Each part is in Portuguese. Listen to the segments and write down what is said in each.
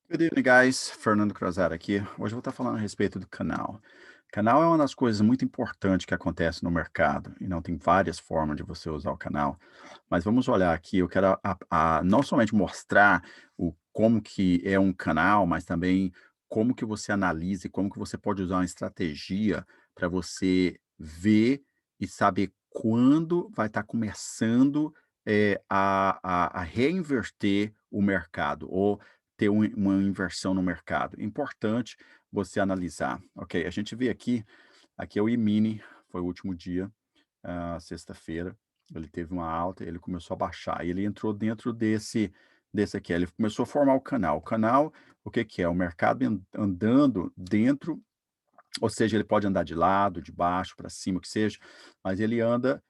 Good evening, guys. Fernando Crozar aqui. Hoje eu vou estar falando a respeito do canal. Canal é uma das coisas muito importantes que acontece no mercado, e não tem várias formas de você usar o canal. Mas vamos olhar aqui, eu quero não somente mostrar como que é um canal, mas também como que você analisa e como que você pode usar uma estratégia para você ver e saber quando vai estar começando a reinverter o mercado, ou ter uma inversão no mercado. Importante você analisar. Ok, a gente vê aqui é o E-mini, foi o último dia, sexta-feira, ele teve uma alta, ele começou a baixar, e ele entrou dentro desse aqui, ele começou a formar o canal. O canal, o que que é? O mercado andando dentro, ou seja, ele pode andar de lado, de baixo, para cima, o que seja, mas ele anda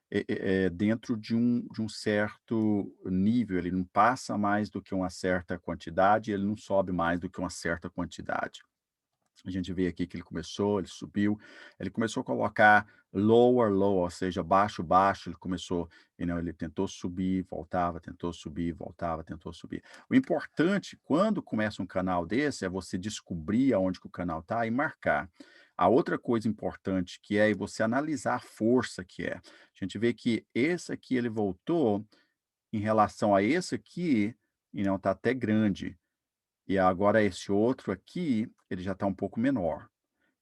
dentro de um certo nível, ele não passa mais do que uma certa quantidade, ele não sobe mais do que uma certa quantidade. A gente vê aqui que ele subiu, ele começou a colocar lower, low, ou seja, baixo, baixo, ele começou, ele tentou subir, voltava, tentou subir, voltava, tentou subir. O importante, quando começa um canal desse, é você descobrir aonde que o canal está e marcar. A outra coisa importante que é você analisar a força que é. A gente vê que esse aqui ele voltou em relação a esse aqui, e não está até grande. E agora esse outro aqui, ele já está um pouco menor.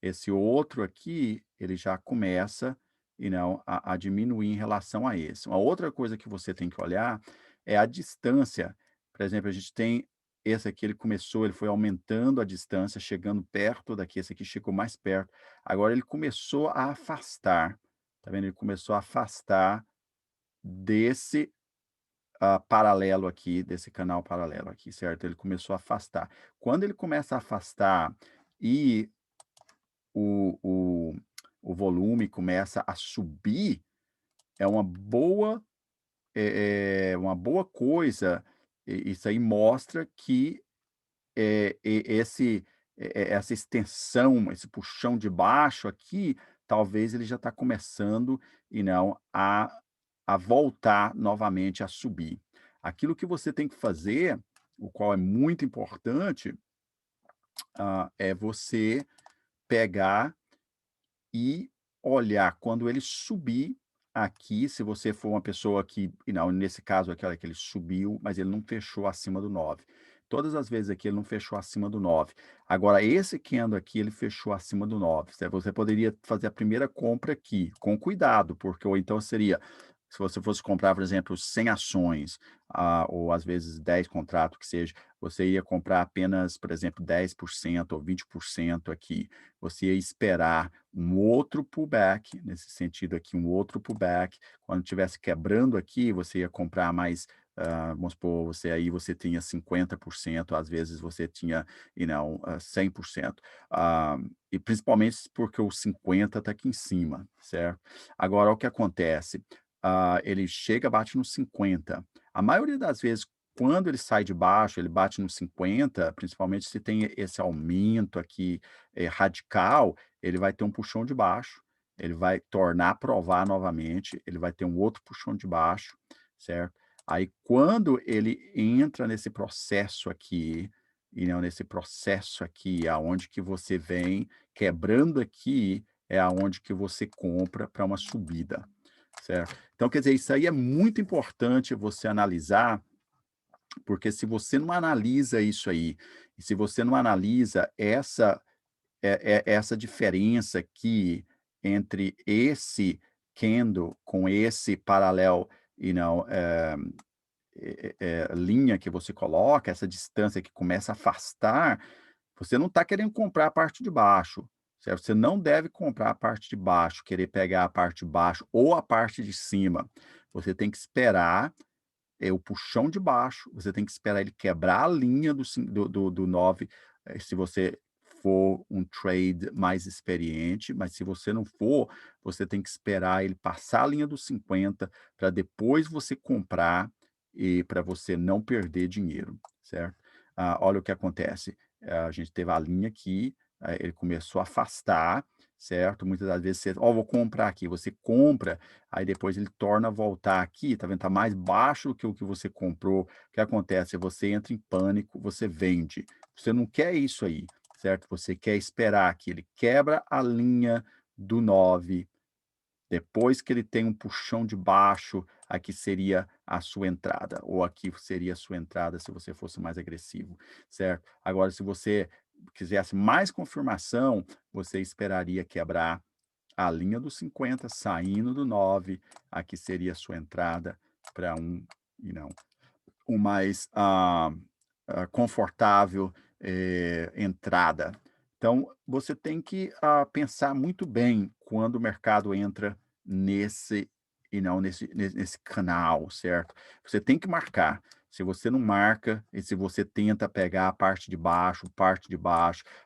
Esse outro aqui, ele já começa, a diminuir em relação a esse. Uma outra coisa que você tem que olhar é a distância. Por exemplo, a gente tem esse aqui, ele foi aumentando a distância, chegando perto daqui, esse aqui chegou mais perto. Agora ele começou a afastar, tá vendo? Ele começou a afastar desse paralelo aqui, desse canal paralelo aqui, certo? Ele começou a afastar. Quando ele começa a afastar e o o o volume começa a subir, é uma boa coisa, e isso aí mostra que, essa extensão, esse puxão de baixo aqui, talvez ele já está começando e não a voltar novamente a subir. Aquilo que você tem que fazer, o qual é muito importante, é você pegar e olhar quando ele subir aqui, se você for uma pessoa que, não, nesse caso aquela que ele subiu, mas ele não fechou acima do 9. Todas as vezes aqui ele não fechou acima do 9. Agora esse candle aqui ele fechou acima do 9. Você poderia fazer a primeira compra aqui, com cuidado, porque ou então seria, se você fosse comprar, por exemplo, 100 ações, ou às vezes 10 contratos, que seja, você ia comprar apenas, por exemplo, 10% ou 20% aqui. Você ia esperar um outro pullback, nesse sentido aqui, um outro pullback. Quando estivesse quebrando aqui, você ia comprar mais, vamos supor, você tinha 50%, às vezes você tinha, 100%. Ah, e principalmente porque o 50 está aqui em cima, certo? Agora, o que acontece? Ele chega, bate no 50. A maioria das vezes, quando ele sai de baixo, ele bate no 50, principalmente se tem esse aumento aqui, radical, ele vai ter um puxão de baixo, ele vai tornar a provar novamente, ele vai ter um outro puxão de baixo, certo? Aí quando ele entra nesse processo aqui, e não nesse processo aqui, aonde que você vem quebrando aqui, é aonde que você compra para uma subida, certo? Então, quer dizer, isso aí é muito importante você analisar, porque se você não analisa isso aí, e se você não analisa essa diferença aqui entre esse candle com esse paralelo, linha que você coloca, essa distância que começa a afastar, você não está querendo comprar a parte de baixo, certo? Você não deve comprar a parte de baixo, querer pegar a parte de baixo ou a parte de cima. Você tem que esperar o puxão de baixo, você tem que esperar ele quebrar a linha do 9, se você for um trade mais experiente, mas se você não for, você tem que esperar ele passar a linha dos 50 para depois você comprar e para você não perder dinheiro, certo? Olha o que acontece, a gente teve a linha aqui, ele começou a afastar, certo? Muitas das vezes você: "Ó, vou comprar aqui", você compra, aí depois ele torna a voltar aqui, tá vendo? Tá mais baixo do que o que você comprou. O que acontece? Você entra em pânico, você vende. Você não quer isso aí, certo? Você quer esperar que ele quebra a linha do 9. Depois que ele tem um puxão de baixo, aqui seria a sua entrada, ou aqui seria a sua entrada se você fosse mais agressivo, certo? Agora, se você quisesse mais confirmação, você esperaria quebrar a linha do 50, saindo do 9, aqui seria a sua entrada para um, e não, um mais confortável entrada. Então, você tem que pensar muito bem quando o mercado entra nesse e não nesse canal, certo? Você tem que marcar. Se você não marca, e se você tenta pegar a parte de baixo,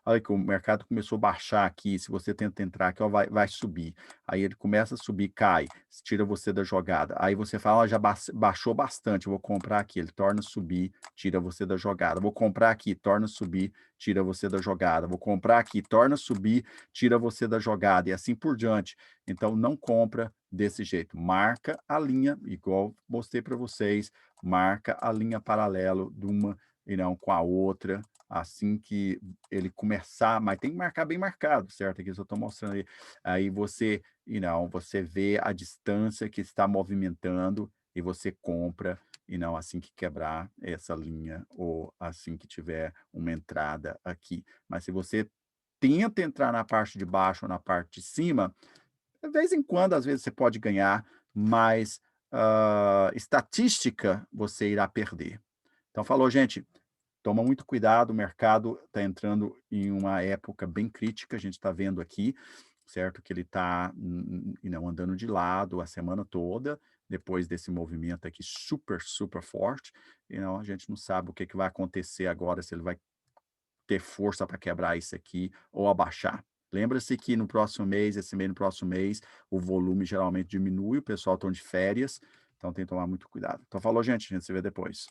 olha que o mercado começou a baixar aqui, se você tenta entrar aqui, ó, vai subir. Aí ele começa a subir, cai, tira você da jogada. Aí você fala, ó, já baixou bastante, eu vou comprar aqui. Ele torna a subir, tira você da jogada. Vou comprar aqui, torna a subir, tira você da jogada. Vou comprar aqui, torna a subir, tira você da jogada, e assim por diante. Então, não compra desse jeito. Marca a linha, igual mostrei para vocês, marca a linha paralelo de uma e não com a outra, assim que ele começar, mas tem que marcar bem marcado, certo? Aqui eu só estou mostrando aí você e não, você vê a distância que está movimentando e você compra, e não assim que quebrar essa linha ou assim que tiver uma entrada aqui. Mas se você tenta entrar na parte de baixo ou na parte de cima, de vez em quando, às vezes, você pode ganhar, mas estatística você irá perder. Então, falou, gente. Toma muito cuidado, o mercado está entrando em uma época bem crítica, a gente está vendo aqui, certo? Que ele está não andando de lado a semana toda, depois desse movimento aqui super, super forte, e não, a gente não sabe o que, que vai acontecer agora, se ele vai ter força para quebrar isso aqui ou abaixar. Lembra-se que no próximo mês, esse mês, no próximo mês, o volume geralmente diminui, o pessoal está de férias, então tem que tomar muito cuidado. Então falou, gente, a gente se vê depois.